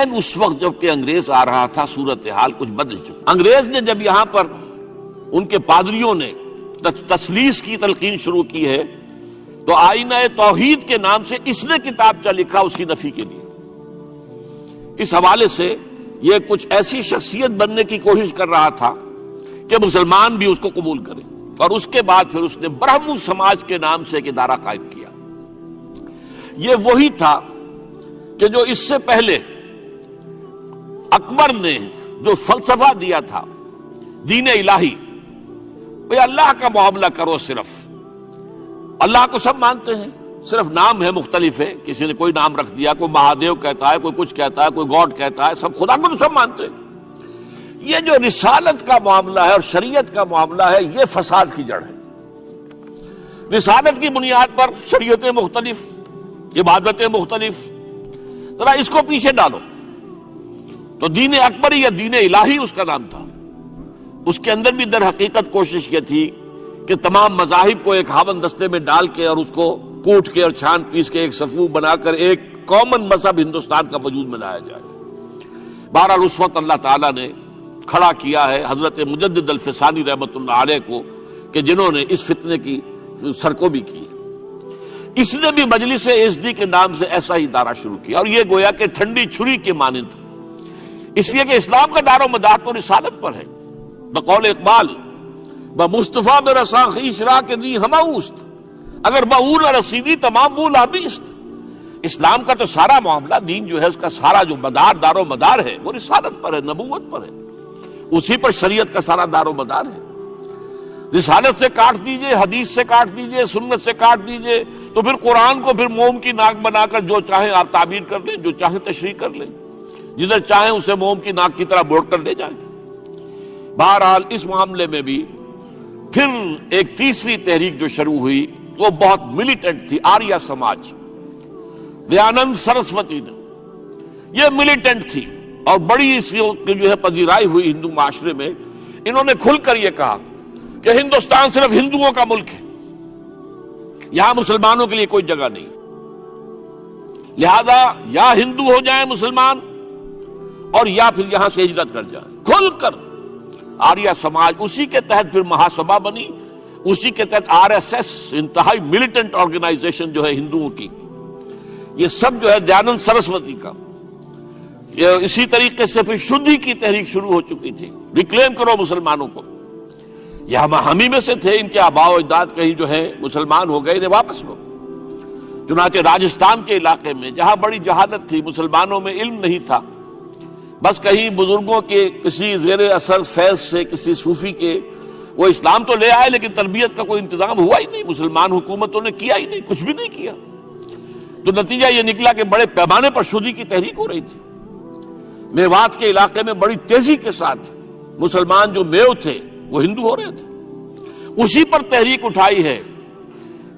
عین اس وقت جب کہ انگریز آ رہا تھا صورتحال کچھ بدل چکی. انگریز نے جب یہاں پر ان کے پادریوں نے تثلیث کی تلقین شروع کی ہے تو آئینہ توحید کے نام سے اس نے کتابچہ لکھا اس کی نفی کے لیے. اس حوالے سے یہ کچھ ایسی شخصیت بننے کی کوشش کر رہا تھا کہ مسلمان بھی اس کو قبول کریں, اور اس کے بعد پھر اس نے برہمو سماج کے نام سے ایک ادارہ قائم کیا. یہ وہی تھا کہ جو اس سے پہلے اکبر نے جو فلسفہ دیا تھا دین الہی, بھئی اللہ کا معاملہ کرو, صرف اللہ کو سب مانتے ہیں, صرف نام ہے مختلف ہے, کسی نے کوئی نام رکھ دیا, کوئی مہادیو کہتا ہے, کوئی کچھ کہتا ہے, کوئی گاڈ کہتا ہے, سب خدا کو تو سب مانتے ہیں. یہ جو رسالت کا معاملہ ہے اور شریعت کا معاملہ ہے یہ فساد کی جڑ ہے. رسالت کی بنیاد پر شریعتیں مختلف, عبادتیں مختلف, ذرا اس کو پیچھے ڈالو. تو دین اکبری یا دین الہی اس کا نام تھا. اس کے اندر بھی در حقیقت کوشش یہ تھی کہ تمام مذاہب کو ایک ہاون دستے میں ڈال کے اور اس کو کوٹ کے اور چھان پیس کے ایک صفوف بنا کر ایک کامن مذہب ہندوستان کا وجود میں لایا جائے. بہرحال اس وقت اللہ تعالیٰ نے کھڑا کیا ہے حضرت مجدد الفسانی رحمۃ اللہ علیہ کو کہ جنہوں نے اس فتنے کی سرکوبی کی. اس نے بھی مجلس ازدی کے نام سے ایسا ہی ادارہ شروع کیا, اور یہ گویا کہ ٹھنڈی چھری کے مانند, اس لیے کہ اسلام کا دار و مدار تو رسالت پر ہے. بقول اقبال بمصطفیٰ برساں خویش را کے دی ہماؤست, اگر باور نہ رسیدی تمام بول حبیست. اسلام کا تو سارا معاملہ, دین جو ہے اس کا سارا جو مدار دار و مدار ہے وہ رسالت پر ہے, نبوت پر ہے, اسی پر شریعت کا سارا دار و مدار ہے. رسالت سے کاٹ دیجئے, حدیث سے کاٹ دیجئے, سنت سے کاٹ دیجئے, تو پھر قرآن کو پھر موم کی ناک بنا کر جو چاہیں آپ تعبیر کر لیں, جو چاہیں تشریح کر لیں, جدھر چاہیں اسے موم کی ناک کی طرح بوڑ کر لے جائیں. بہرحال اس معاملے میں بھی پھر ایک تیسری تحریک جو شروع ہوئی وہ بہت ملیٹنٹ تھی, آریہ سماج. دیانند سرسوتی نے, یہ ملیٹنٹ تھی اور بڑی اس کی جو ہے پذیرائی ہوئی ہندو معاشرے میں. انہوں نے کھل کر یہ کہا کہ ہندوستان صرف ہندوؤں کا ملک ہے, یہاں مسلمانوں کے لیے کوئی جگہ نہیں, لہذا یا ہندو ہو جائیں مسلمان اور یا پھر یہاں سے ہجرت کر جائیں. کھل کر آریہ سماج, اسی کے تحت پھر مہاسبھا بنی, اسی کے تحت آر ایس ایس, انتہائی ملیٹنٹ آرگنائزیشن جو ہے ہندوؤں کی, یہ سب جو ہے دیانند سرسوتی کا. اسی طریقے سے پھر شدھی کی تحریک شروع ہو چکی تھی, ریکلیم کرو مسلمانوں کو. یہ ہم ہی میں سے تھے, ان کے آباء و اجداد کہیں جو ہے مسلمان ہو گئے, انہیں واپس لو. چنانچہ راجستھان کے علاقے میں جہاں بڑی جہالت تھی, مسلمانوں میں علم نہیں تھا, بس کہیں بزرگوں کے کسی زیر اثر فیض سے, کسی صوفی کے, وہ اسلام تو لے آئے لیکن تربیت کا کوئی انتظام ہوا ہی نہیں, مسلمان حکومتوں نے کیا ہی نہیں, کچھ بھی نہیں کیا. تو نتیجہ یہ نکلا کہ بڑے پیمانے پر شدھی کی تحریک ہو رہی تھی. میوات کے علاقے میں بڑی تیزی کے ساتھ مسلمان جو میو تھے وہ ہندو ہو رہے تھے. اسی پر تحریک اٹھائی ہے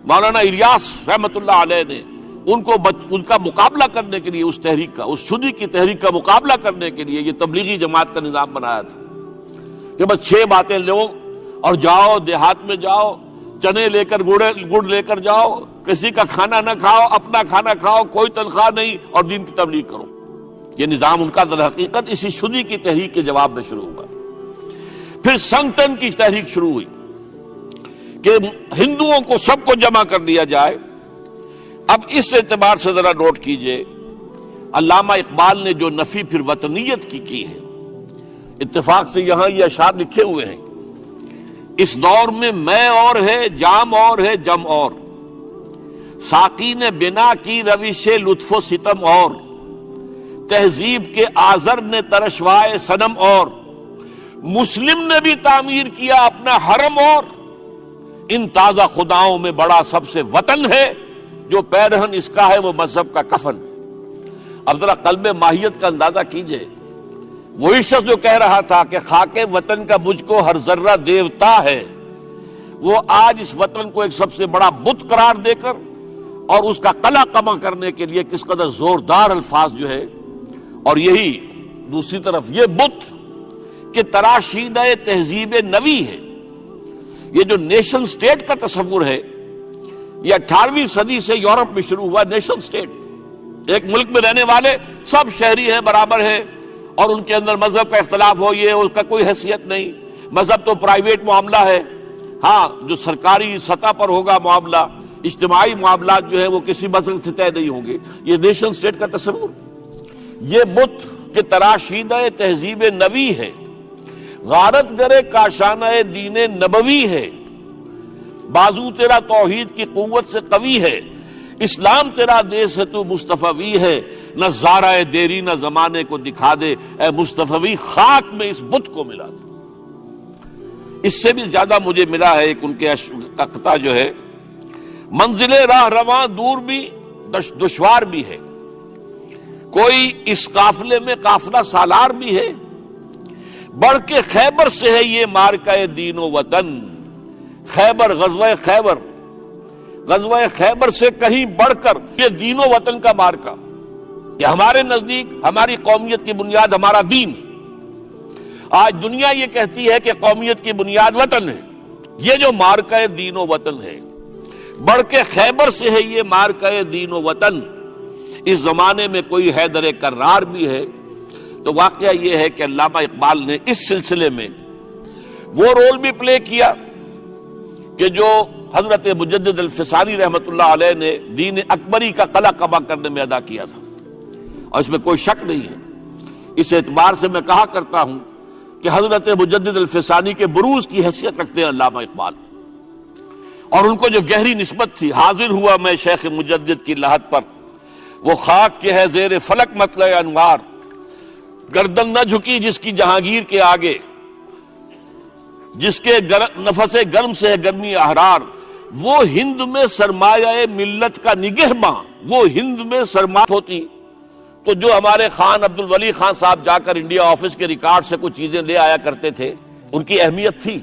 مولانا الیاس رحمۃ اللہ علیہ نے. ان کا مقابلہ کرنے کے لیے, اس تحریک کا, اس شدھی کی تحریک کا مقابلہ کرنے کے لیے یہ تبلیغی جماعت کا نظام بنایا تھا کہ بس 6 باتیں لو اور جاؤ, دیہات میں جاؤ, چنے لے کر گڑ لے کر جاؤ, کسی کا کھانا نہ کھاؤ, اپنا کھانا کھاؤ, کوئی تنخواہ نہیں, اور دین کی تبلیغ کرو. یہ نظام ان کا در حقیقت اسی شدھی کی تحریک کے جواب میں شروع ہوا. پھر سنگٹن کی تحریک شروع ہوئی کہ ہندوؤں کو سب کو جمع کر دیا جائے. اب اس اعتبار سے ذرا نوٹ کیجئے, علامہ اقبال نے جو نفی پھر وطنیت کی ہے, اتفاق سے یہاں یہ اشعار لکھے ہوئے ہیں, اس دور میں میں اور ہے, جام اور ہے, جم اور, ساقی نے بنا کی روش لطف و ستم اور, تہذیب کے آزر نے ترشوائے صنم اور, مسلم نے بھی تعمیر کیا اپنا حرم اور, ان تازہ خداؤں میں بڑا سب سے وطن ہے, جو پیرہن اس کا ہے وہ مذہب کا کفن. اب ذرا قلب ماہیت کا اندازہ کیجئے, وہی شخص جو کہہ رہا تھا کہ خاک وطن کا مجھ کو ہر ذرہ دیوتا ہے, وہ آج اس وطن کو ایک سب سے بڑا بت قرار دے کر اور اس کا قلع قمع کرنے کے لیے کس قدر زوردار الفاظ جو ہے. اور یہی دوسری طرف یہ بت کہ تراشیدہ تہذیب نوی ہے. یہ جو نیشن سٹیٹ کا تصور ہے یہ 18ویں صدی سے یورپ میں شروع ہوا. نیشن سٹیٹ ایک ملک میں رہنے والے سب شہری ہیں، برابر ہیں، اور ان کے اندر مذہب کا اختلاف ہو یہ اس کا کوئی حیثیت نہیں. مذہب تو پرائیویٹ معاملہ ہے، ہاں جو سرکاری سطح پر ہوگا معاملہ، اجتماعی معاملات جو ہے وہ کسی مذہب سے طے نہیں ہوں گے. یہ نیشن سٹیٹ کا تصور، یہ بت کے تراشیدہ تہذیب نبی ہے، غارت گرے کاشانہ دین نبوی ہے، بازو تیرا توحید کی قوت سے قوی ہے، اسلام تیرا دیس ہے تو مصطفی ہے، نہ زارہ دیری نہ زمانے کو دکھا دے، اے مصطفی خاک میں اس بت کو ملا دے. اس سے بھی زیادہ مجھے ملا ہے ایک ان کے قطعہ جو ہے، منزل راہ رواں دور بھی دشوار بھی ہے، کوئی اس قافلے میں قافلہ سالار بھی ہے، بڑھ کے خیبر سے ہے یہ مارکہ دین و وطن. خیبر، غزوہ خیبر سے کہیں بڑھ کر یہ دین و وطن کا مارکہ، کہ ہمارے نزدیک ہماری قومیت کی بنیاد ہمارا دین ہے. آج دنیا یہ کہتی ہے کہ قومیت کی بنیاد وطن ہے. یہ جو مارکہ دین و وطن ہے، بڑھ کے خیبر سے ہے یہ مارکہ دین و وطن. اس زمانے میں کوئی حیدر کرار بھی ہے. تو واقعہ یہ ہے کہ علامہ اقبال نے اس سلسلے میں وہ رول بھی پلے کیا کہ جو حضرت مجدد الفسانی رحمۃ اللہ علیہ نے دین اکبری کا قلع قبا کرنے میں ادا کیا تھا، اور اس میں کوئی شک نہیں ہے. اس اعتبار سے میں کہا کرتا ہوں کہ حضرت مجدد الفسانی کے بروز کی حیثیت رکھتے ہیں علامہ اقبال، اور ان کو جو گہری نسبت تھی. حاضر ہوا میں شیخ مجدد کی لحد پر، وہ خاک کے ہے زیر فلک مطلع انوار، گردن نہ جھکی جس کی جہانگیر کے آگے، جس کے نفس گرم سے ہے گرمی احرار. وہ ہند میں سرمایہ ملت کا نگہباں، وہ ہند میں سرمایہ ہوتی تو جو ہمارے خان عبد الولی خان صاحب جا کر انڈیا آفس کے ریکارڈ سے کچھ چیزیں لے آیا کرتے تھے، ان کی اہمیت تھی.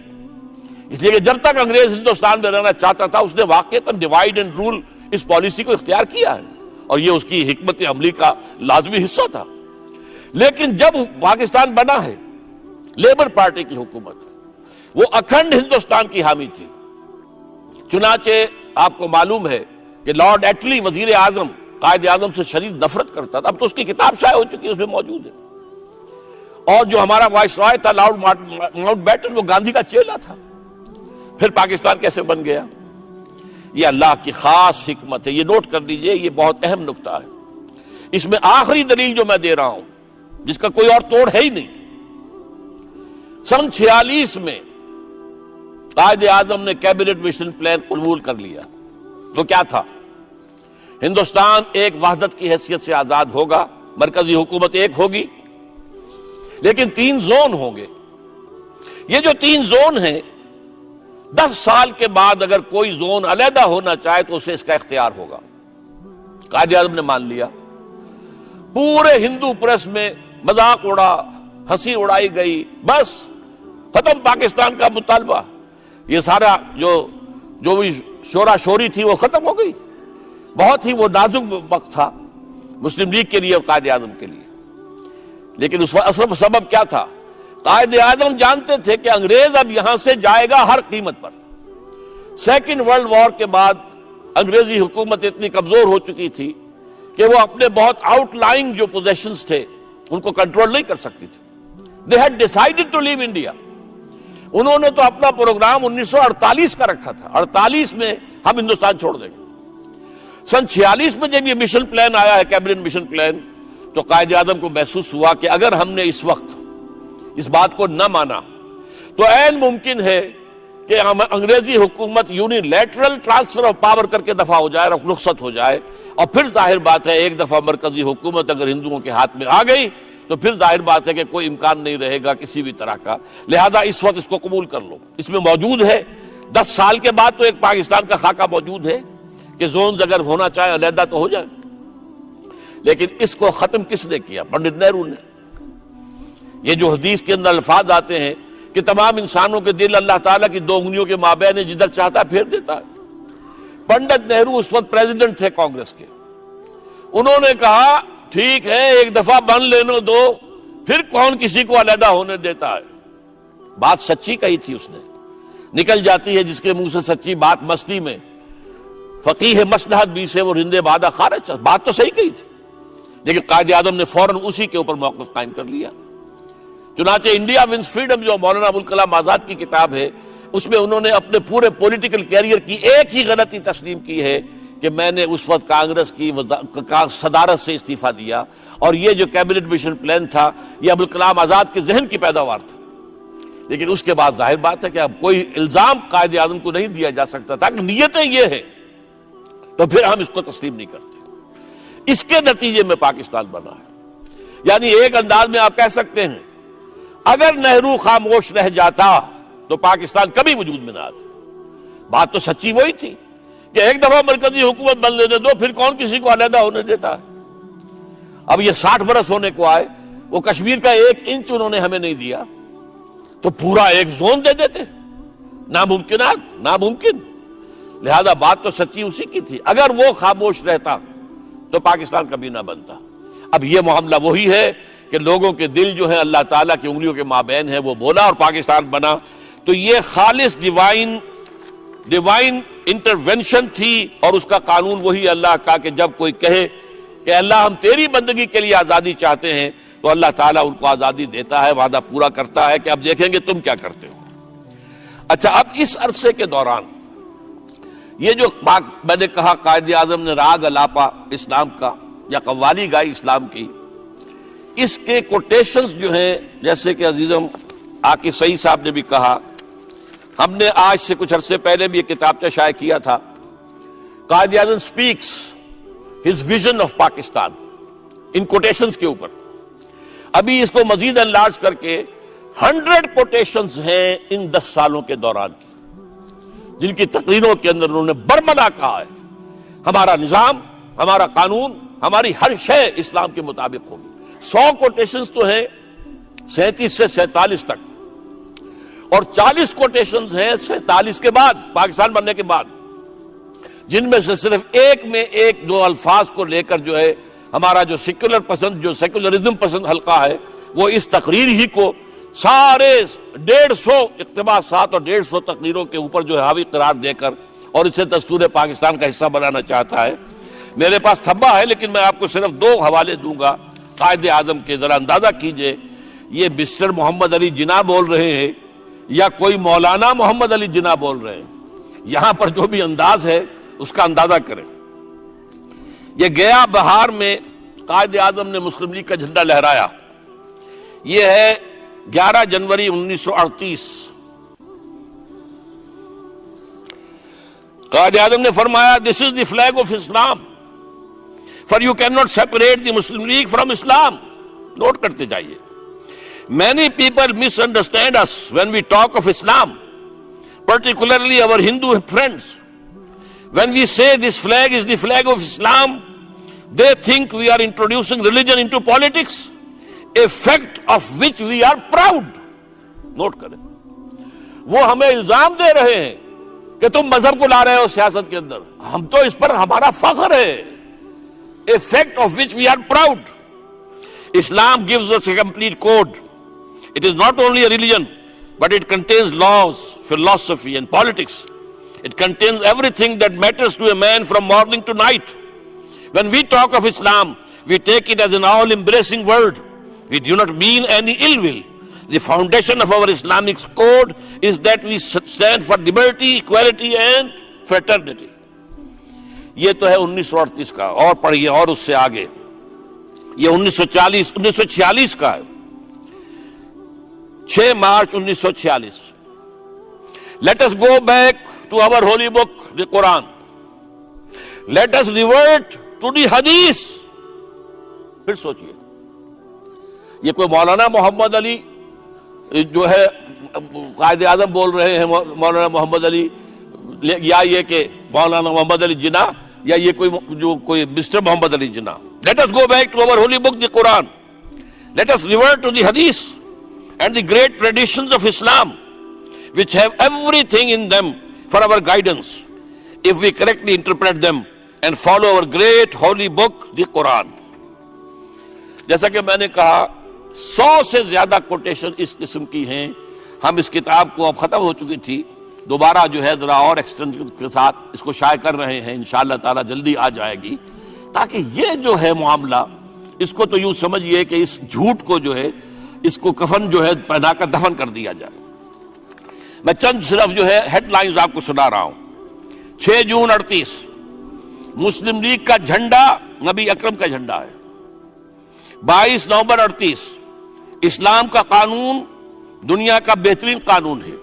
اس لیے کہ جب تک انگریز ہندوستان میں رہنا چاہتا تھا اس نے واقعتاً ڈیوائیڈ اینڈ رول اس پالیسی کو اختیار کیا ہے، اور یہ اس کی حکمت عملی کا لازمی حصہ تھا. لیکن جب پاکستان بنا ہے، لیبر پارٹی کی حکومت، وہ اکھنڈ ہندوستان کی حامی تھی. چنانچہ آپ کو معلوم ہے کہ لارڈ ایٹلی وزیر اعظم قائد اعظم سے شدید نفرت کرتا تھا. اب تو اس کی کتاب شائع ہو چکی ہے، اس میں موجود ہے. اور جو ہمارا وائس رائے تھا لارڈ ماؤنٹ بیٹن، وہ گاندھی کا چیلا تھا. پھر پاکستان کیسے بن گیا؟ یہ اللہ کی خاص حکمت ہے. یہ نوٹ کر لیجئے، یہ بہت اہم نکتہ ہے. اس میں آخری دلیل جو میں دے رہا ہوں، جس کا کوئی اور توڑ ہے ہی نہیں. سن 46 میں قائد اعظم نے کیبنٹ مشن پلان قبول کر لیا. تو کیا تھا؟ ہندوستان ایک وحدت کی حیثیت سے آزاد ہوگا، مرکزی حکومت ایک ہوگی، لیکن 3 زون ہوں گے. یہ جو 3 زون ہیں، 10 سال کے بعد اگر کوئی زون علیحدہ ہونا چاہے تو اسے اس کا اختیار ہوگا. قائد اعظم نے مان لیا. پورے ہندو پریس میں مذاق اڑا، ہنسی اڑائی گئی، بس ختم پاکستان کا مطالبہ. یہ سارا جو بھی شورا شوری تھی وہ ختم ہو گئی. بہت ہی وہ نازک وقت تھا مسلم لیگ کے لیے اور قائد اعظم کے لیے. لیکن اس اصل سبب کیا تھا؟ قائد اعظم جانتے تھے کہ انگریز اب یہاں سے جائے گا ہر قیمت پر. سیکنڈ ورلڈ وار کے بعد انگریزی حکومت اتنی کمزور ہو چکی تھی کہ وہ اپنے بہت آؤٹ لائنگ جو پوزیشنز تھے ان کو کنٹرول نہیں کر سکتی تھی. They had decided to leave India. انہوں نے تو اپنا پروگرام 1948 کا رکھا تھا، 48 میں ہم ہندوستان چھوڑ دیں گے. سن 46 میں جب یہ مشن پلان آیا ہے، کیبنٹ مشن پلان، تو قائد اعظم کو محسوس ہوا کہ اگر ہم نے اس وقت اس بات کو نہ مانا تو عین ممکن ہے کہ انگریزی حکومت یونیلیٹرل ٹرانسفر آف پاور کر کے دفع ہو جائے، رخصت ہو جائے. اور پھر ظاہر بات ہے ایک دفعہ مرکزی حکومت اگر ہندوؤں کے ہاتھ میں آ گئی تو پھر ظاہر بات ہے کہ کوئی امکان نہیں رہے گا کسی بھی طرح کا. لہذا اس وقت اس کو قبول کر لو. اس میں موجود ہے 10 سال کے بعد تو ایک پاکستان کا خاکہ موجود ہے کہ زونز اگر ہونا چاہے علیحدہ تو ہو جائے. لیکن اس کو ختم کس نے کیا؟ پنڈت نہرو نے. یہ جو حدیث کے اندر الفاظ آتے ہیں کہ تمام انسانوں کے دل اللہ تعالیٰ کی 2 انگلیوں کے مابین جدھر چاہتا پھیر دیتا ہے. پنڈت نہرو اس وقت پریزیڈنٹ تھے کانگریس کے. انہوں نے کہا ٹھیک ہے ایک دفعہ بن لینے دو، پھر کون کسی کو علیحدہ ہونے دیتا ہے. بات سچی کہی تھی اس نے. نکل جاتی ہے جس کے منہ سے سچی بات مستی میں. فقیہ مصلحت بھی سے وہ رندے بادہ خارج. بات تو صحیح کہی تھی. لیکن قائد اعظم نے فوراً اسی کے اوپر موقف قائم کر لیا. چنانچہ انڈیا ونز فریڈم جو مولانا ابوالکلام آزاد کی کتاب ہے, اس میں انہوں نے اپنے پورے پولیٹیکل کیریئر کی ایک ہی غلطی تسلیم کی ہے کہ میں نے اس وقت کانگریس کی صدارت سے استعفیٰ دیا, اور یہ جو کیبنٹ مشن پلان تھا یہ ابوالکلام آزاد کے ذہن کی پیداوار تھا. لیکن اس کے بعد ظاہر بات ہے کہ اب کوئی الزام قائد اعظم کو نہیں دیا جا سکتا تھا کہ نیتیں یہ ہے, تو پھر ہم اس کو تسلیم نہیں کرتے. اس کے نتیجے میں پاکستان بنا ہے. یعنی ایک انداز میں آپ کہہ سکتے ہیں اگر نہرو خاموش رہ جاتا تو پاکستان کبھی وجود میں نہ آتا. بات تو سچی وہی تھی کہ ایک دفعہ مرکزی حکومت بن لینے دو, پھر کون کسی کو علیحدہ ہونے دیتا ہے. اب یہ 60 برس ہونے کو آئے, وہ کشمیر کا 1 انچ انہوں نے ہمیں نہیں دیا, تو پورا ایک زون دے دیتے. ناممکن. لہذا بات تو سچی اسی کی تھی. اگر وہ خاموش رہتا تو پاکستان کبھی نہ بنتا. اب یہ معاملہ وہی ہے کہ لوگوں کے دل جو ہے اللہ تعالیٰ کی انگلیوں کے مابین ہے, وہ بولا اور پاکستان بنا. تو یہ خالص ڈیوائن انٹرونشن تھی, اور اس کا قانون وہی اللہ کا کہ جب کوئی کہے کہ اللہ ہم تیری بندگی کے لیے آزادی چاہتے ہیں, تو اللہ تعالیٰ ان کو آزادی دیتا ہے, وعدہ پورا کرتا ہے کہ اب دیکھیں گے تم کیا کرتے ہو. اچھا, اب اس عرصے کے دوران یہ جو میں نے کہا قائد اعظم نے راگ الاپا اسلام کا یا قوالی گائی اسلام کی, اس کے کوٹیشنز جو ہیں, جیسے کہ عزیزم عاقب سعید صاحب نے بھی کہا, ہم نے آج سے کچھ عرصے پہلے بھی ایک کتابچہ شائع کیا تھا, Quaid-e-Azam speaks his vision of Pakistan, ان کوٹیشنز کے اوپر. ابھی اس کو مزید انلارج کر کے 100 کوٹیشنز ہیں ان 10 سالوں کے دوران کی, جن کی تقریروں کے اندر انہوں نے برملا کہا ہے ہمارا نظام, ہمارا قانون, ہماری ہر شے اسلام کے مطابق ہوگی. 100 کوٹیشنز تو ہیں 37 سے 47 تک, اور 40 کوٹیشنز ہیں 47 کے بعد, پاکستان بننے کے بعد, جن میں سے صرف ایک میں 1-2 الفاظ کو لے کر جو ہے ہمارا جو سیکولرزم پسند حلقہ ہے, وہ اس تقریر ہی کو سارے 150 اقتباسات اور 150 تقریروں کے اوپر جو ہے حاوی قرار دے کر اور اسے دستور پاکستان کا حصہ بنانا چاہتا ہے. میرے پاس تھبا ہے, لیکن میں آپ کو صرف 2 حوالے دوں گا قائد اعظم کے, ذرا اندازہ کیجئے یہ مسٹر محمد علی جناح بول رہے ہیں یا کوئی مولانا محمد علی جناح بول رہے ہیں. یہاں پر جو بھی انداز ہے اس کا اندازہ کریں. یہ گیا بہار میں قائد اعظم نے مسلم لیگ کا جھنڈا لہرایا. یہ ہے 11 جنوری 1938. قائد اعظم نے فرمایا, this is the flag of Islam, for you can not separate the Muslim League from Islam. Note کرتے جائیے. Many people misunderstand us when we talk of Islam, particularly our Hindu friends. When we say this flag is the flag of Islam, they think we are introducing religion into politics, a fact of which we are proud. Note کریں, وہ ہمیں الزام دے رہے ہیں کہ تم مذہب کو لا رہے ہو سیاست کے اندر, ہم تو اس پر ہمارا فخر ہے. A fact of which we are proud. Islam gives us a complete code. It is not only a religion, but it contains laws, philosophy, and politics. It contains everything that matters to a man from morning to night. When we talk of Islam, we take it as an all-embracing word. We do not mean any ill will. The foundation of our Islamic code is that we stand for liberty, equality, and fraternity. یہ تو ہے 1938 کا. اور پڑھیے اور اس سے آگے, یہ 1946 کا ہے, 6 March 1946. Let us go back to our holy book, the Quran. Let us revert to the Hadith. پھر سوچئے, یہ کوئی مولانا محمد علی جو ہے قائد اعظم بول رہے ہیں, مولانا محمد علی, یا یہ کہ مولانا محمد علی جناح, یا یہ کوئی mister Muhammad Ali Jinnah. Let us go back to our holy book, the Quran. Let us revert to the Hadith and the great traditions of Islam, which have everything in them for our guidance, if we correctly interpret them and follow our great holy book, the Quran. جیسا کہ میں نے کہا 100 سے زیادہ quotation اس قسم کی ہیں. ہم اس کتاب کو اب ختم ہو چکی تھی, دوبارہ جو ہے ذرا اور ایکسٹینشن کے ساتھ اس کو شائع کر رہے ہیں, انشاءاللہ تعالی جلدی آ جائے گی, تاکہ یہ جو ہے معاملہ اس کو تو یوں سمجھیے کہ اس جھوٹ کو جو ہے اس کو کفن جو ہے پہنا کر دفن کر دیا جائے۔ میں چند صرف جو ہے ہیڈ لائنز آپ کو سنا رہا ہوں۔ 6 جون 38 مسلم لیگ کا جھنڈا نبی اکرم کا جھنڈا ہے۔ 22 نومبر 38 اسلام کا قانون دنیا کا بہترین قانون ہے۔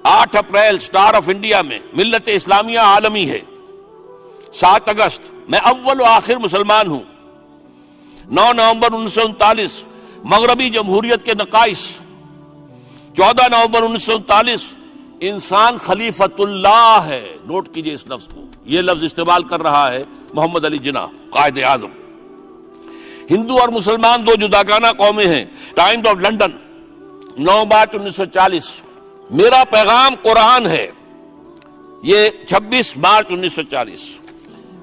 8 اپریل سٹار آف انڈیا میں ملت اسلامیہ عالمی ہے۔ 7 اگست میں اول و آخر مسلمان ہوں۔ 9 نومبر 1939 مغربی جمہوریت کے نقائص۔ 14 نومبر 1939 انسان خلیفۃ اللہ ہے۔ نوٹ کیجئے اس لفظ کو، یہ لفظ استعمال کر رہا ہے محمد علی جناح قائد اعظم۔ ہندو اور مسلمان 2 جداگانہ قومیں ہیں۔ ٹائمز آف لنڈن 9 مارچ 1940 میرا پیغام قرآن ہے، یہ 26 March 1940۔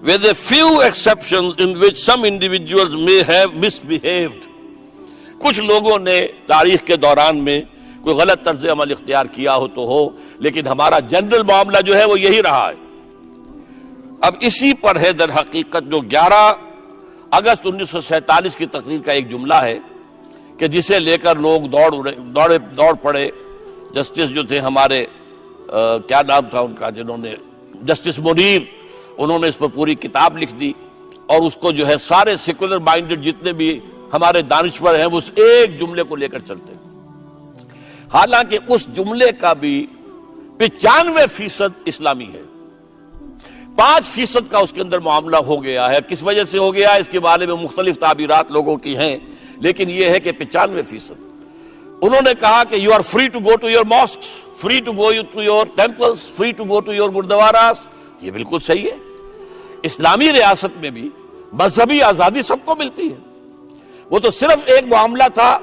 with a few exceptions in which some individuals may have misbehaved، کچھ لوگوں نے تاریخ کے دوران میں کوئی غلط طرز عمل اختیار کیا ہو تو ہو، لیکن ہمارا جنرل معاملہ جو ہے وہ یہی رہا ہے۔ اب اسی پر ہے در حقیقت جو 11 اگست 1947 کی تقریر کا ایک جملہ ہے کہ جسے لے کر لوگ دوڑ پڑے۔ جسٹس جو تھے ہمارے کیا نام تھا ان کا، جنہوں نے جسٹس منیر، انہوں نے اس پر پوری کتاب لکھ دی، اور اس کو جو ہے سارے سیکولر مائنڈڈ جتنے بھی ہمارے دانشور ہیں وہ اس ایک جملے کو لے کر چلتے ہیں۔ حالانکہ اس جملے کا بھی 95% اسلامی ہے، 5% کا اس کے اندر معاملہ ہو گیا ہے۔ کس وجہ سے ہو گیا ہے اس کے بارے میں مختلف تعبیرات لوگوں کی ہیں، لیکن یہ ہے کہ 95%۔ انہوں نے کہا کہ you are free to go to your mosques, free to go to your temples, free to go to your gurdwaras. یہ بالکل صحیح ہے۔ اسلامی ریاست میں بھی مذہبی آزادی سب کو ملتی ہے۔ وہ تو صرف ایک معاملہ تھا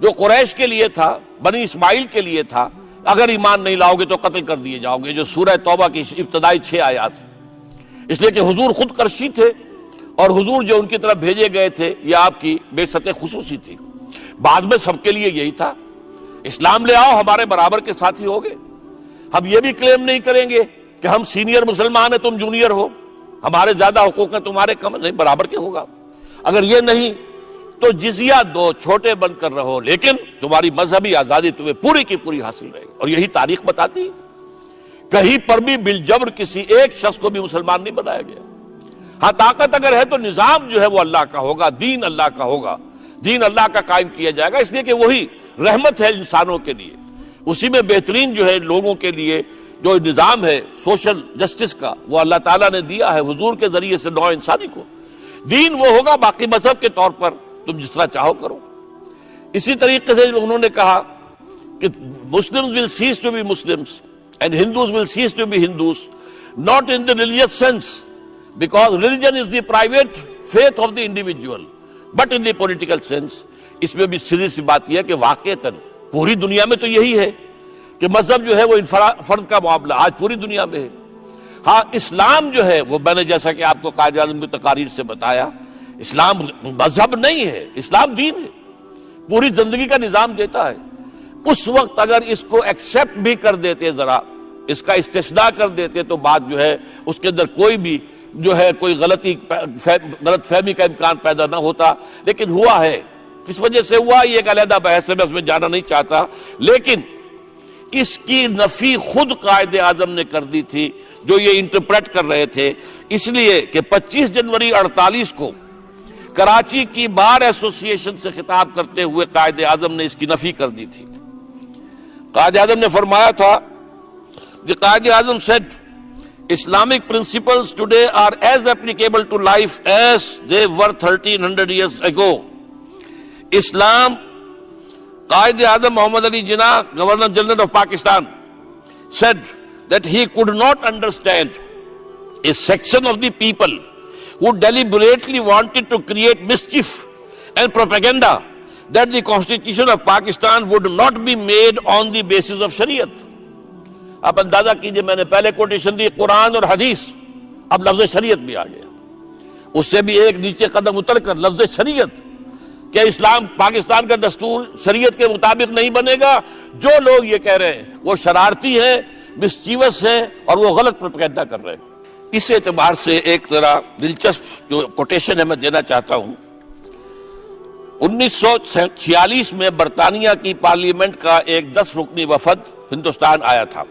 جو قریش کے لیے تھا، بنی اسماعیل کے لیے تھا، اگر ایمان نہیں لاؤ گے تو قتل کر دیے جاؤ گے، جو سورہ توبہ کی ابتدائی 6 آیات ہیں۔ اس لیے کہ حضور خود قرشی تھے، اور حضور جو ان کی طرف بھیجے گئے تھے یہ آپ کی بعثت خصوصی تھی۔ بعد میں سب کے لیے یہی تھا، اسلام لے آؤ ہمارے برابر کے ساتھی ہوگے۔ ہم یہ بھی کلیم نہیں کریں گے کہ ہم سینئر مسلمان ہیں تم جونیئر ہو، ہمارے زیادہ حقوق ہیں تمہارے کم، نہیں، برابر کے ہوگا۔ اگر یہ نہیں تو جزیہ دو، چھوٹے بن کر رہو، لیکن تمہاری مذہبی آزادی تمہیں پوری کی پوری حاصل رہے گی۔ اور یہی تاریخ بتاتی ہے، کہیں پر بھی بالجبر کسی ایک شخص کو بھی مسلمان نہیں بنایا گیا۔ ہاں طاقت اگر ہے تو نظام جو ہے وہ اللہ کا ہوگا، دین اللہ کا ہوگا، دین اللہ کا قائم کیا جائے گا، اس لیے کہ وہی رحمت ہے انسانوں کے لیے، اسی میں بہترین جو ہے لوگوں کے لیے جو نظام ہے سوشل جسٹس کا وہ اللہ تعالیٰ نے دیا ہے حضور کے ذریعے سے نوع انسانی کو۔ دین وہ ہوگا، باقی مذہب کے طور پر تم جس طرح چاہو کرو۔ اسی طریقے سے انہوں نے کہا کہ Muslims will cease to be Muslims and Hindus will cease to be Hindus, not in the religious sense, because religion is the private faith of the individual, but in the political sense۔ اس میں بھی سیدھی سی بات یہ ہے کہ واقعتاً پوری دنیا میں تو یہی ہے کہ مذہب جو ہے وہ فرد کا معاملہ آج پوری دنیا میں ہے۔ ہاں اسلام جو ہے وہ میں نے جیسا کہ آپ کو قائد اعظم کی تقاریر سے بتایا، اسلام مذہب نہیں ہے، اسلام دین ہے، پوری زندگی کا نظام دیتا ہے۔ اس وقت اگر اس کو ایکسیپٹ بھی کر دیتے، ذرا اس کا استثناء کر دیتے، تو بات جو ہے اس کے اندر کوئی بھی جو ہے کوئی غلط فہمی کا امکان پیدا نہ ہوتا، لیکن ہوا ہے۔ کس وجہ سے ہوا یہ ایک علیحدہ بحث ہے، میں اس میں جانا نہیں چاہتا، لیکن اس کی نفی خود قائد اعظم نے کر دی تھی جو یہ انٹرپریٹ کر رہے تھے، اس لیے کہ 25 جنوری 48 کو کراچی کی بار ایسوسی ایشن سے خطاب کرتے ہوئے قائد اعظم نے اس کی نفی کر دی تھی۔ قائد اعظم نے فرمایا تھا، the Quaid Azam said Islamic principles today are as applicable to life as they were 1300 years ago۔ اسلام، Quaid-e-Azam Muhammad Ali Jinnah governor general of Pakistan said that he could not understand a section of the people who deliberately wanted to create mischief and propaganda that the constitution of Pakistan would not be made on the basis of شریعت۔ آپ اندازہ کیجئے، میں نے پہلے quotation دی قرآن اور حدیث، اب لفظ شریعت بھی آ گیا، اس سے بھی ایک نیچے قدم اتر کر لفظ شریعت، کہ اسلام پاکستان کا دستور شریعت کے مطابق نہیں بنے گا۔ جو لوگ یہ کہہ رہے ہیں وہ شرارتی ہیں، مسچیوس ہیں، اور وہ غلط پروپیگنڈا کر رہے ہیں۔ اس اعتبار سے ایک ذرا دلچسپ جو کوٹیشن ہے میں دینا چاہتا ہوں 1946 میں برطانیہ کی پارلیمنٹ کا ایک 10 رکنی وفد ہندوستان آیا تھا.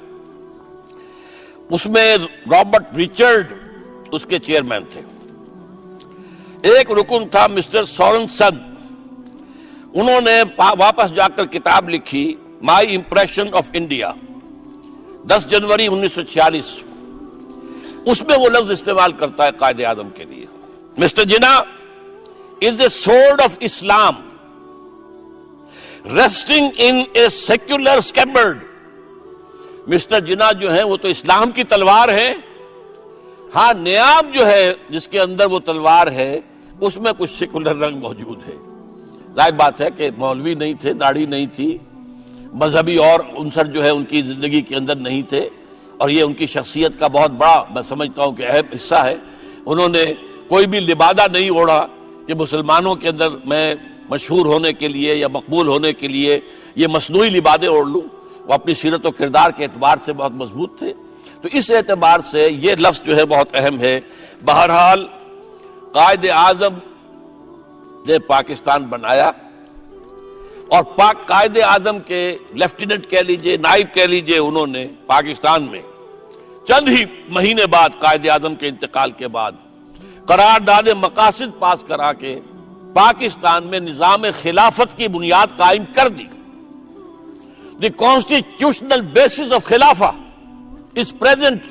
اس میں رابرٹ ریچرڈ اس کے چیئرمین تھے. ایک رکن تھا مسٹر سورنسن. انہوں نے واپس جا کر کتاب لکھی مائی امپریشن آف انڈیا 10 جنوری 1946. اس میں وہ لفظ استعمال کرتا ہے قائد اعظم کے لیے, mister Jinnah is the sword of Islam resting in a secular scabbard. Mister Jinnah جو ہے وہ تو اسلام کی تلوار ہے. ہاں نیاب جو ہے جس کے اندر وہ تلوار ہے اس میں کچھ سیکولر رنگ موجود ہے. ظاہر بات ہے کہ مولوی نہیں تھے, داڑھی نہیں تھی, مذہبی اور عنصر جو ہے ان کی زندگی کے اندر نہیں تھے, اور یہ ان کی شخصیت کا بہت بڑا میں سمجھتا ہوں کہ اہم حصہ ہے. انہوں نے کوئی بھی لبادہ نہیں اوڑھا کہ مسلمانوں کے اندر میں مشہور ہونے کے لیے یا مقبول ہونے کے لیے یہ مصنوعی لبادے اوڑھ لوں. وہ اپنی سیرت و کردار کے اعتبار سے بہت مضبوط تھے. تو اس اعتبار سے یہ لفظ جو ہے بہت اہم ہے. بہرحال قائد اعظم نے پاکستان بنایا, اور پاک قائد اعظم کے لیفٹیننٹ کہہ لیجئے, نائب کہہ لیجئے, انہوں نے پاکستان میں چند ہی مہینے بعد قائد اعظم کے انتقال کے بعد قرارداد مقاصد پاس کرا کے پاکستان میں نظام خلافت کی بنیاد قائم کر دی. The constitutional basis of خلافہ is present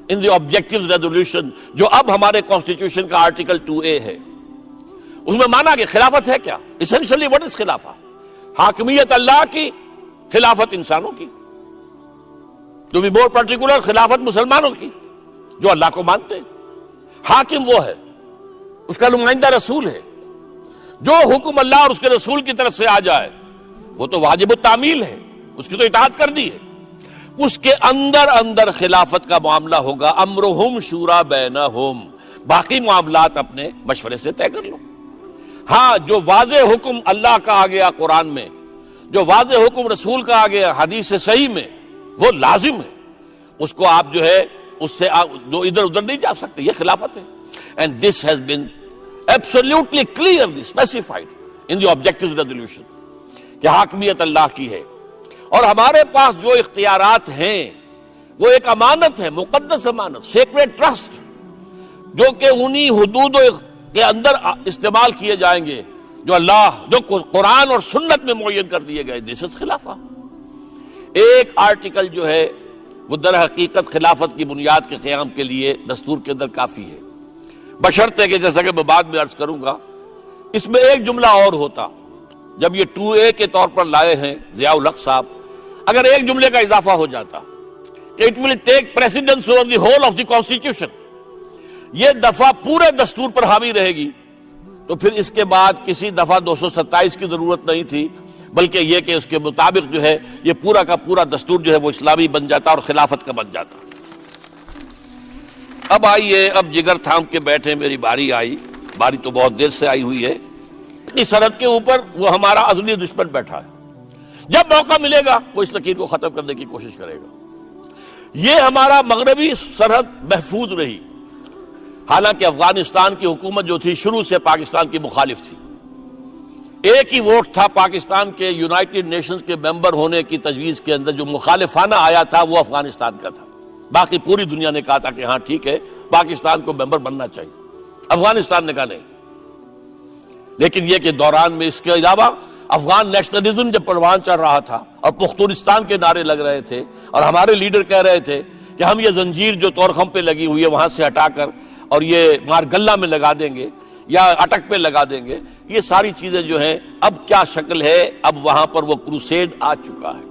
in the objectives resolution, جو اب ہمارے کانسٹیٹیوشن کا آرٹیکل 2A ہے. اس میں مانا کہ خلافت ہے کیا, essentially what is خلافہ؟ حاکمیت اللہ کی, خلافت انسانوں کی. To be more particular, خلافت مسلمانوں کی جو اللہ کو مانتے ہیں. حاکم وہ ہے, اس کا نمائندہ رسول ہے. جو حکم اللہ اور اس کے رسول کی طرف سے آ جائے وہ تو واجب التعمیل ہے, اس کی تو اطاعت کرنی ہے. اس کے اندر اندر خلافت کا معاملہ ہوگا امرہم شورا بینہم, باقی معاملات اپنے مشورے سے طے کر لو. ہاں جو واضح حکم اللہ کا آ گیا قرآن میں, جو واضح حکم رسول کا آ گیا حدیث صحیح میں, وہ لازم ہے. اس کو آپ جو ہے اس سے جو ادھر ادھر نہیں جا سکتے. یہ خلافت ہے. And this has been absolutely clearly specified in the objectives resolution کہ حاکمیت اللہ کی ہے. اور ہمارے پاس جو اختیارات ہیں وہ ایک امانت ہے, مقدس امانت, سیکریٹ ٹرسٹ, جو کہ انہی حدود کے اندر استعمال کیے جائیں گے جو اللہ, جو قرآن اور سنت میں معین کر دیے گئے. دس از خلافہ. ایک آرٹیکل جو ہے وہ در حقیقت خلافت کی بنیاد کے قیام کے لیے دستور کے اندر کافی ہے, بشرطے کہ جیسا کہ میں بعد میں عرض کروں گا اس میں ایک جملہ اور ہوتا. جب یہ 2A کے طور پر لائے ہیں ضیاء الحق صاحب, اگر ایک جملے کا اضافہ ہو جاتا کہ it will take precedence over the whole of the constitution, یہ دفعہ پورے دستور پر حاوی رہے گی, تو پھر اس کے بعد کسی دفعہ 227 کی ضرورت نہیں تھی, بلکہ یہ کہ اس کے مطابق جو ہے یہ پورا کا پورا دستور جو ہے وہ اسلامی بن جاتا اور خلافت کا بن جاتا. اب آئیے, اب جگر تھام کے بیٹھے, میری باری آئی. باری تو بہت دیر سے آئی ہوئی ہے. اس سرحد کے اوپر وہ ہمارا ازلی دشمن بیٹھا ہے. جب موقع ملے گا وہ اس لکیر کو ختم کرنے کی کوشش کرے گا. یہ ہمارا مغربی سرحد محفوظ رہی, حالانکہ افغانستان کی حکومت جو تھی شروع سے پاکستان کی مخالف تھی. ایک ہی ووٹ تھا پاکستان کے یونائٹڈ نیشنز کے ممبر ہونے کی تجویز کے اندر جو مخالفانہ آیا تھا, وہ افغانستان کا تھا. باقی پوری دنیا نے کہا تھا کہ ہاں ٹھیک ہے پاکستان کو ممبر بننا چاہیے. افغانستان نے کہا نہیں. لیکن یہ کہ دوران میں اس کے علاوہ افغان نیشنلزم جب پروان چڑھ رہا تھا اور پختونستان کے نعرے لگ رہے تھے, اور ہمارے لیڈر کہہ رہے تھے کہ ہم یہ زنجیر جو طورخم پہ لگی ہوئی ہے وہاں سے ہٹا کر اور یہ مارگلہ میں لگا دیں گے یا اٹک پہ لگا دیں گے, یہ ساری چیزیں جو ہیں اب کیا شکل ہے, اب وہاں پر وہ کروسیڈ آ چکا ہے.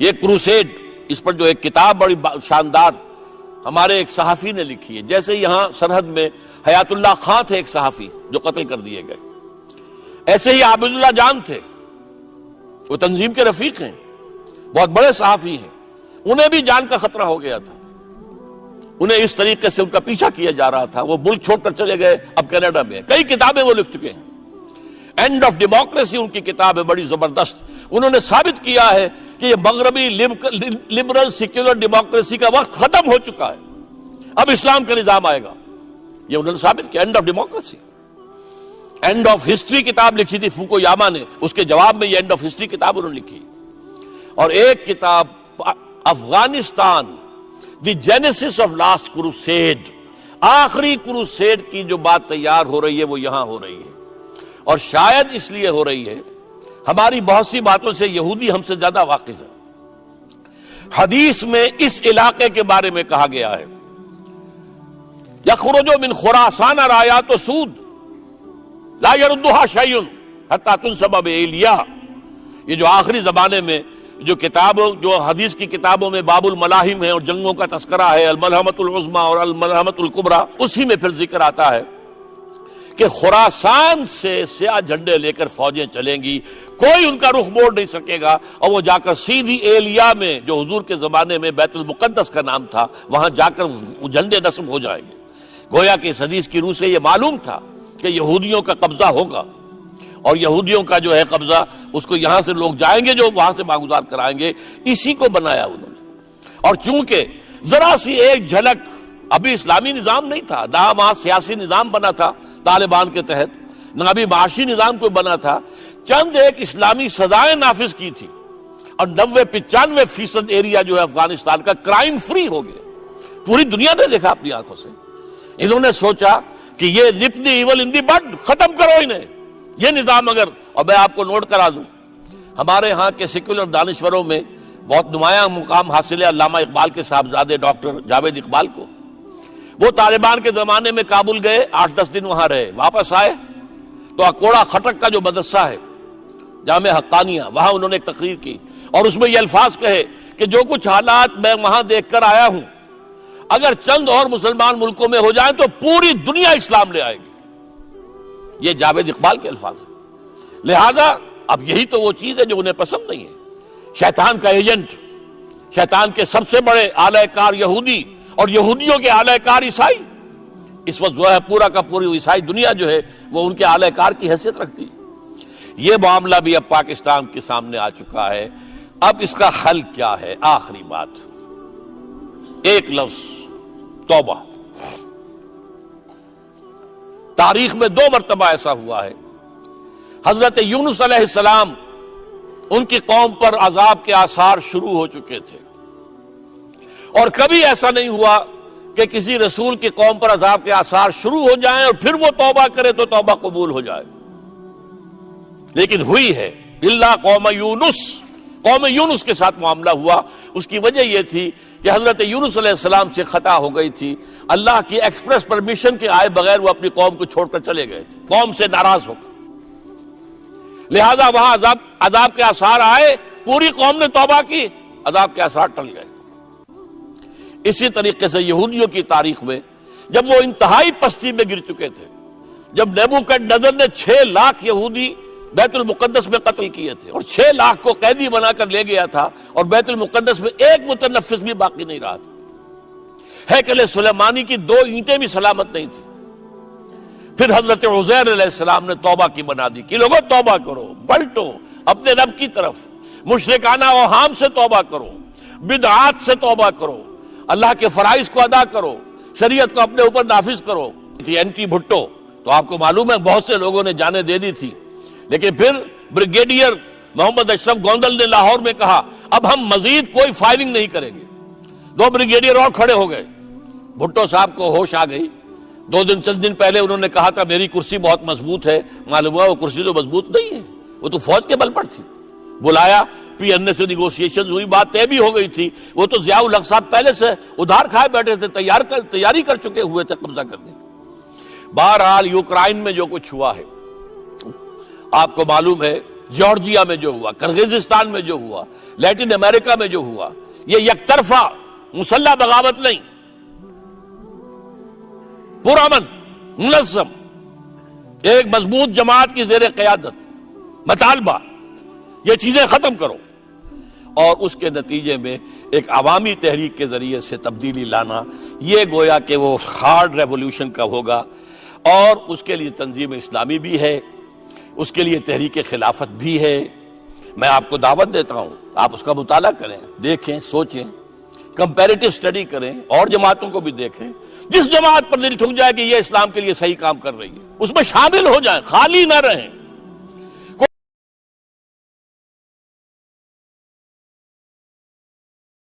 یہ کروسیڈ, اس پر جو ایک کتاب بڑی شاندار ہمارے ایک صحافی نے لکھی ہے. جیسے یہاں سرحد میں حیات اللہ خان تھے ایک صحافی جو قتل کر دیے گئے, ایسے ہی عابد اللہ جان تھے, وہ تنظیم کے رفیق ہیں, بہت بڑے صحافی ہیں. انہیں بھی جان کا خطرہ ہو گیا تھا, انہیں اس طریقے سے ان کا پیچھا کیا جا رہا تھا. وہ ملک چھوڑ کر چلے گئے, اب کینیڈا میں. کئی کتابیں وہ لکھ چکے ہیں. اینڈ آف ڈیموکریسی ان کی کتاب ہے, بڑی زبردست. انہوں نے ثابت کیا ہے کہ یہ مغربی لبرل سیکولر ڈیموکریسی کا وقت ختم ہو چکا ہے, اب اسلام کا نظام آئے گا. یہ انہوں نے ثابت کیا, and of democracy. And of history کتاب لکھی تھی فوکویاما نے، اس کے جواب میں یہ اینڈ آف ہسٹری کتاب انہوں نے لکھی. اور ایک کتاب افغانستان دی جینیسس آف لاسٹ کروسیڈ، آخری کروسیڈ کی جو بات تیار ہو رہی ہے وہ یہاں ہو رہی ہے. اور شاید اس لیے ہو رہی ہے، ہماری بہت سی باتوں سے یہودی ہم سے زیادہ واقف ہے. حدیث میں اس علاقے کے بارے میں کہا گیا ہے یخرج من خراسان رایات سود لا یردها شیء حتی تنسب بایلیا. یہ جو آخری زمانے میں جو کتابوں، جو حدیث کی کتابوں میں باب الملاحم ہے اور جنگوں کا تذکرہ ہے، الملحمۃ العظمیٰ اور الملحمۃ الکبریٰ، اسی میں پھر ذکر آتا ہے کہ خراسان سے سیاہ جھنڈے لے کر فوجیں چلیں گی، کوئی ان کا رخ موڑ نہیں سکے گا، اور وہ جا کر سیدھی ایلیا میں، جو حضور کے زمانے میں بیت المقدس کا نام تھا، وہاں جا کر وہ جھنڈے نصب ہو جائیں گے. گویا کہ اس حدیث کی روح سے یہ معلوم تھا کہ یہودیوں کا قبضہ ہوگا، اور یہودیوں کا جو ہے قبضہ، اس کو یہاں سے لوگ جائیں گے جو وہاں سے باگزار کرائیں گے. اسی کو بنایا انہوں نے. اور چونکہ ذرا سی ایک جھلک، ابھی اسلامی نظام نہیں تھا، نہ وہاں سیاسی نظام بنا تھا طالبان کے تحت، نہ ابھی معاشی نظام کوئی بنا تھا، چند ایک اسلامی سزائیں نافذ کی تھی، اور 90-95% ایریا جو ہے افغانستان کا کرائم فری ہو گیا. پوری دنیا نے دیکھا اپنی آنکھوں سے. انہوں نے سوچا کہ یہ نپ دی ایول ان دی بڈ، ختم کرو انہیں، یہ نظام. اگر، اور میں آپ کو نوٹ کرا دوں، ہمارے ہاں کے سیکولر دانشوروں میں بہت نمایاں مقام حاصل ہے علامہ اقبال کے صاحبزادے ڈاکٹر جاوید اقبال کو. وہ طالبان کے زمانے میں کابل گئے، 8-10 دن وہاں رہے، واپس آئے تو اکوڑا خٹک کا جو مدرسہ ہے جامع حقانیہ، وہاں انہوں نے ایک تقریر کی، اور اس میں یہ الفاظ کہے کہ جو کچھ حالات میں وہاں دیکھ کر آیا ہوں، اگر چند اور مسلمان ملکوں میں ہو جائیں تو پوری دنیا اسلام لے آئے گی. یہ جاوید اقبال کے الفاظ ہیں. لہذا اب یہی تو وہ چیز ہے جو انہیں پسند نہیں ہے. شیطان کا ایجنٹ، شیطان کے سب سے بڑے اعلی کار یہودی، اور یہودیوں کے اعلی کار عیسائی. اس وقت جو ہے پورا کا پوری عیسائی دنیا جو ہے وہ ان کے اعلی کار کی حیثیت رکھتی ہے. یہ معاملہ بھی اب پاکستان کے سامنے آ چکا ہے. اب اس کا حل کیا ہے؟ آخری بات، ایک لفظ، توبہ. تاریخ میں 2 مرتبہ ایسا ہوا ہے. حضرت یونس علیہ السلام، ان کی قوم پر عذاب کے آثار شروع ہو چکے تھے، اور کبھی ایسا نہیں ہوا کہ کسی رسول کی قوم پر عذاب کے آثار شروع ہو جائیں اور پھر وہ توبہ کرے تو توبہ قبول ہو جائے. لیکن ہوئی ہے، الا قوم یونس کے ساتھ معاملہ ہوا. اس کی وجہ یہ تھی کہ حضرت یونس علیہ السلام سے خطا ہو گئی تھی. اللہ کی ایکسپریس پرمیشن کے آئے بغیر وہ اپنی قوم کو چھوڑ کر چلے گئے تھے، قوم سے ناراض ہو کر. لہذا وہاں عذاب کے آثار آئے، پوری قوم نے توبہ کی، عذاب کے آثار ٹل گئے. اسی طریقے سے یہودیوں کی تاریخ میں جب وہ انتہائی پستی میں گر چکے تھے، جب نیبوکڈنیزر نے 6 لاکھ یہودی بیت المقدس میں قتل کیے تھے، اور 6 لاکھ کو قیدی بنا کر لے گیا تھا، اور بیت المقدس میں ایک متنفس بھی باقی نہیں رہا تھا. ہیکل سلیمانی کی 2 اینٹیں بھی سلامت نہیں تھی. پھر حضرت عزیر علیہ السلام نے توبہ کی بنا دی کہ لوگوں توبہ کرو، پلٹو اپنے رب کی طرف، مشرکانہ اوہام سے توبہ کرو، بدعات سے توبہ کرو، اللہ کے فرائض کو ادا کرو، شریعت کو اپنے اوپر نافذ کرو. اینٹی بھٹو تو آپ کو معلوم ہے بہت سے لوگوں نے جانیں دے دی تھی. لیکن پھر بریگیڈیئر محمد اشرف گوندل نے لاہور میں کہا اب ہم مزید کوئی فائرنگ نہیں کریں گے. 2 بریگیڈیئر اور کھڑے ہو گئے. بھٹو صاحب کو ہوش آ گئی. چند دن پہلے انہوں نے کہا تھا میری کرسی بہت مضبوط ہے، معلوم ہوا وہ کرسی تو مضبوط نہیں ہے، وہ تو فوج کے بل پر تھی. بلایا، پی این اے سے نیگوشیشن ہوئی، بات طے بھی ہو گئی تھی. وہ تو ضیاء الحق صاحب پہلے سے ادھار کھائے بیٹھے تھے، تیاری کر چکے ہوئے تھے قبضہ کرنے. بہرحال یوکرائن میں جو کچھ ہوا ہے آپ کو معلوم ہے، جارجیا میں جو ہوا، کرغزستان میں جو ہوا، لیٹن امریکہ میں جو ہوا، یہ یک طرفہ مسلح بغاوت نہیں، پرامن منظم ایک مضبوط جماعت کی زیر قیادت مطالبہ، یہ چیزیں ختم کرو، اور اس کے نتیجے میں ایک عوامی تحریک کے ذریعے سے تبدیلی لانا، یہ گویا کہ وہ ہارڈ ریولوشن کا ہوگا. اور اس کے لیے تنظیم اسلامی بھی ہے، اس کے لیے تحریک خلافت بھی ہے. میں آپ کو دعوت دیتا ہوں، آپ اس کا مطالعہ کریں، دیکھیں، سوچیں. کمپیریٹو اسٹڈی کریں اور جماعتوں کو بھی دیکھیں، جس جماعت پر دل ٹھک جائے کہ یہ اسلام کے لیے صحیح کام کر رہی ہے اس میں شامل ہو جائیں، خالی نہ رہیں۔